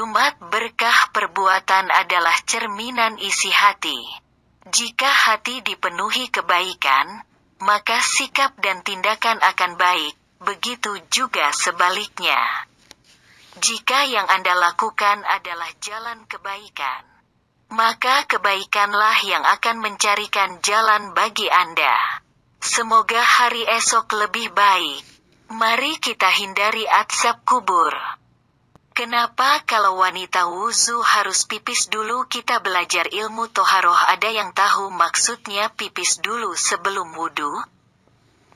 Jumat berkah perbuatan adalah cerminan isi hati. Jika hati dipenuhi kebaikan, maka sikap dan tindakan akan baik, begitu juga sebaliknya. Jika yang Anda lakukan adalah jalan kebaikan, maka kebaikanlah yang akan mencarikan jalan bagi Anda. Semoga hari esok lebih baik. Mari kita hindari azab kubur. Kenapa kalau wanita wuzu harus pipis dulu? Kita belajar ilmu toharoh, ada yang tahu maksudnya pipis dulu sebelum wudu?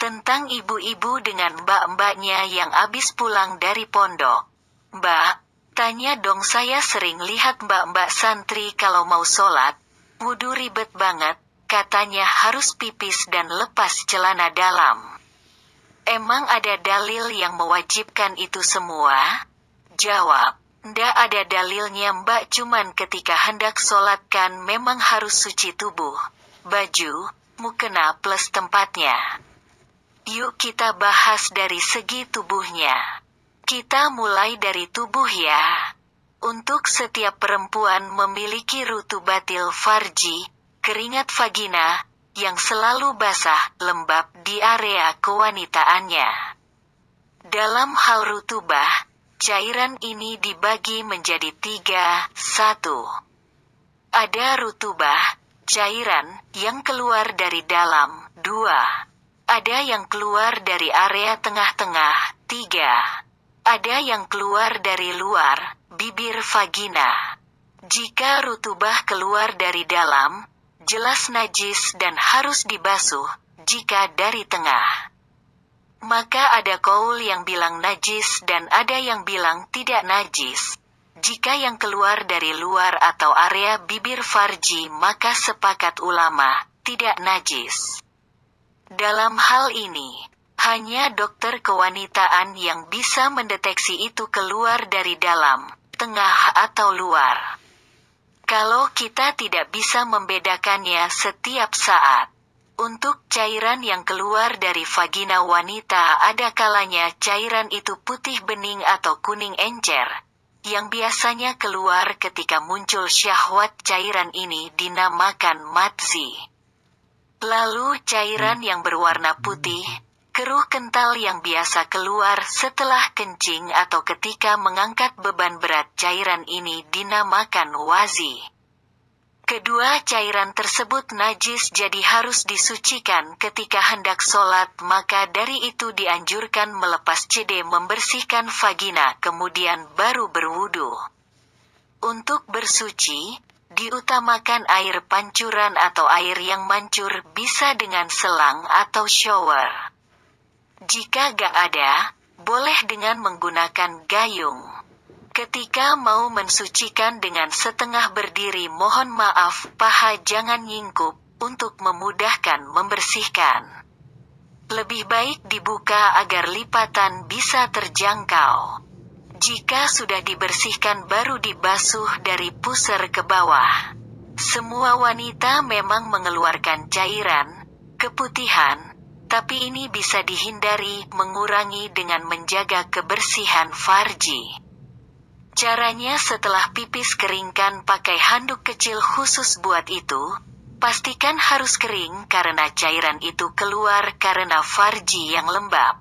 Tentang ibu-ibu dengan mbak-mbaknya yang abis pulang dari pondok. Mbak, tanya dong, saya sering lihat mbak-mbak santri kalau mau sholat, wudu ribet banget, katanya harus pipis dan lepas celana dalam. Emang ada dalil yang mewajibkan itu semua? Jawab, ndak ada dalilnya mbak, cuman ketika hendak sholat kan memang harus suci tubuh, baju, mukena plus tempatnya. Yuk kita bahas dari segi tubuhnya. Kita mulai dari tubuh ya. Untuk setiap perempuan memiliki rutubatil farji, keringat vagina, yang selalu basah, lembab di area kewanitaannya. Dalam hal rutubah, cairan ini dibagi menjadi 3, 1. Ada rutubah, cairan, yang keluar dari dalam, 2. Ada yang keluar dari area tengah-tengah, 3. Ada yang keluar dari luar, bibir vagina. Jika rutubah keluar dari dalam, jelas najis dan harus dibasuh. Jika dari tengah, maka ada qaul yang bilang najis dan ada yang bilang tidak najis. Jika yang keluar dari luar atau area bibir farji, maka sepakat ulama, tidak najis. Dalam hal ini, hanya dokter kewanitaan yang bisa mendeteksi itu keluar dari dalam, tengah atau luar. Kalau kita tidak bisa membedakannya setiap saat. Untuk cairan yang keluar dari vagina wanita, ada kalanya cairan itu putih bening atau kuning encer, yang biasanya keluar ketika muncul syahwat. Cairan ini dinamakan madzi. Lalu cairan yang berwarna putih, keruh kental yang biasa keluar setelah kencing atau ketika mengangkat beban berat, cairan ini dinamakan wazi. Kedua cairan tersebut najis, jadi harus disucikan ketika hendak sholat, maka dari itu dianjurkan melepas CD, membersihkan vagina, kemudian baru berwudu. Untuk bersuci, diutamakan air pancuran atau air yang mancur, bisa dengan selang atau shower. Jika gak ada, boleh dengan menggunakan gayung. Ketika mau mensucikan dengan setengah berdiri, mohon maaf, paha jangan nyingkup, untuk memudahkan membersihkan. Lebih baik dibuka agar lipatan bisa terjangkau. Jika sudah dibersihkan baru dibasuh dari pusar ke bawah. Semua wanita memang mengeluarkan cairan, keputihan, tapi ini bisa dihindari, mengurangi dengan menjaga kebersihan farji. Caranya, setelah pipis keringkan pakai handuk kecil khusus buat itu. Pastikan harus kering karena cairan itu keluar karena farji yang lembab.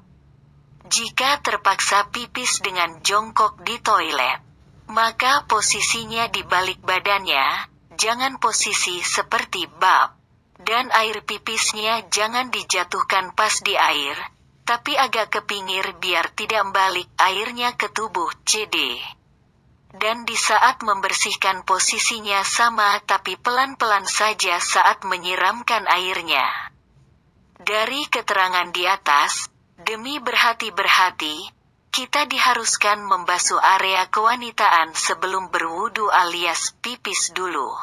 Jika terpaksa pipis dengan jongkok di toilet, maka posisinya di balik badannya, jangan posisi seperti bab. Dan air pipisnya jangan dijatuhkan pas di air, tapi agak ke pinggir biar tidak balik airnya ke tubuh. CD. Dan di saat membersihkan posisinya sama, tapi pelan-pelan saja saat menyiramkan airnya. Dari keterangan di atas, demi berhati-berhati, kita diharuskan membasuh area kewanitaan sebelum berwudu alias pipis dulu.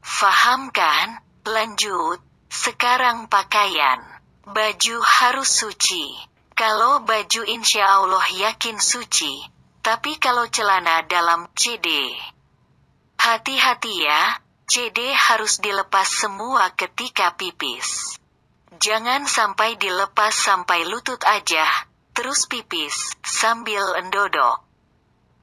Faham kan? Lanjut, sekarang pakaian. Baju harus suci. Kalau baju insya Allah yakin suci. Tapi kalau celana dalam, CD. Hati-hati ya, CD harus dilepas semua ketika pipis. Jangan sampai dilepas sampai lutut aja, terus pipis, sambil endodok.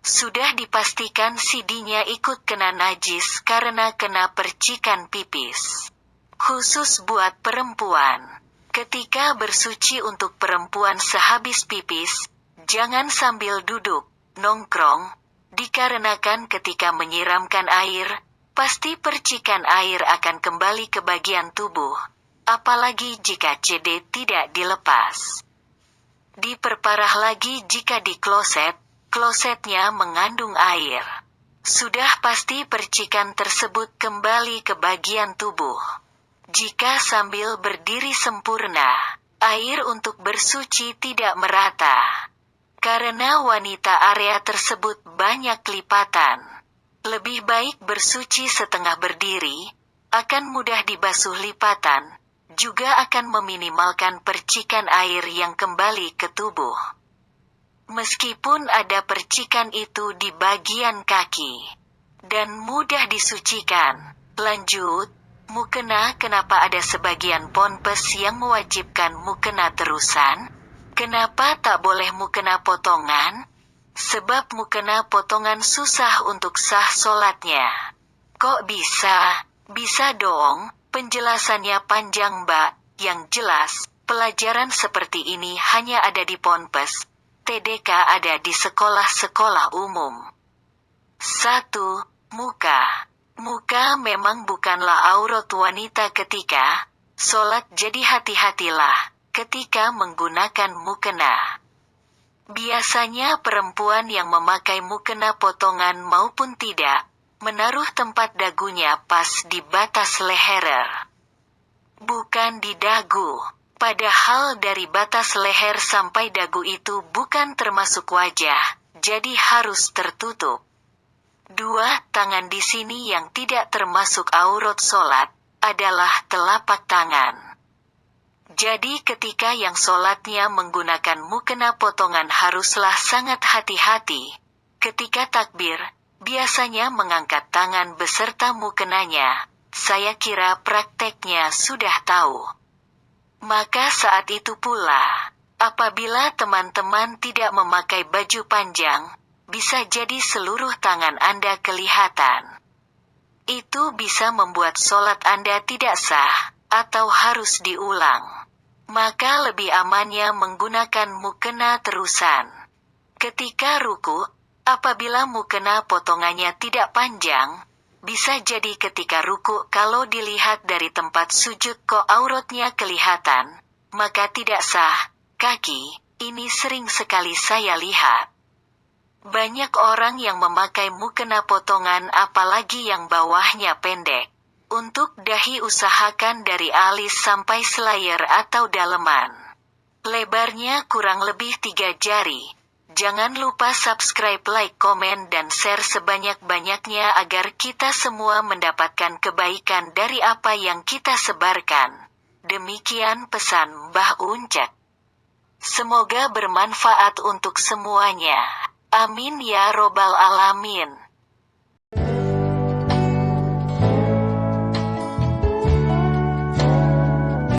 Sudah dipastikan sidinya ikut kena najis karena kena percikan pipis. Khusus buat perempuan. Ketika bersuci untuk perempuan sehabis pipis, jangan sambil duduk, nongkrong, dikarenakan ketika menyiramkan air, pasti percikan air akan kembali ke bagian tubuh, apalagi jika CD tidak dilepas. Diperparah lagi jika di klosetnya mengandung air. Sudah pasti percikan tersebut kembali ke bagian tubuh. Jika sambil berdiri sempurna, air untuk bersuci tidak merata. Karena wanita area tersebut banyak lipatan. Lebih baik bersuci setengah berdiri, akan mudah dibasuh lipatan, juga akan meminimalkan percikan air yang kembali ke tubuh. Meskipun ada percikan itu di bagian kaki, dan mudah disucikan. Lanjut, mukena. Kenapa ada sebagian ponpes yang mewajibkan mukena terusan? Kenapa tak boleh mukena potongan? Sebab mukena potongan susah untuk sah solatnya. Kok bisa? Bisa dong, penjelasannya panjang mbak. Yang jelas, pelajaran seperti ini hanya ada di ponpes, TDK ada di sekolah-sekolah umum. 1. Muka. Muka memang bukanlah aurat wanita ketika sholat, jadi hati-hatilah ketika menggunakan mukena. Biasanya perempuan yang memakai mukena potongan maupun tidak, menaruh tempat dagunya pas di batas leher. Bukan di dagu. Padahal dari batas leher sampai dagu itu bukan termasuk wajah, jadi harus tertutup. 2. Tangan di sini yang tidak termasuk aurat sholat, adalah telapak tangan. Jadi ketika yang sholatnya menggunakan mukena potongan haruslah sangat hati-hati. Ketika takbir, biasanya mengangkat tangan beserta mukenanya. Saya kira prakteknya sudah tahu. Maka saat itu pula, apabila teman-teman tidak memakai baju panjang, bisa jadi seluruh tangan Anda kelihatan. Itu bisa membuat sholat Anda tidak sah, atau harus diulang. Maka lebih amannya menggunakan mukena terusan. Ketika ruku, apabila mukena potongannya tidak panjang, bisa jadi ketika ruku kalau dilihat dari tempat sujud kok auratnya kelihatan, maka tidak sah. Kaki, ini sering sekali saya lihat. Banyak orang yang memakai mukena potongan apalagi yang bawahnya pendek. Untuk dahi usahakan dari alis sampai selayar atau daleman. Lebarnya kurang lebih 3 jari. Jangan lupa subscribe, like, komen, dan share sebanyak-banyaknya agar kita semua mendapatkan kebaikan dari apa yang kita sebarkan. Demikian pesan Mbah Uncak. Semoga bermanfaat untuk semuanya. Amin ya robbal alamin.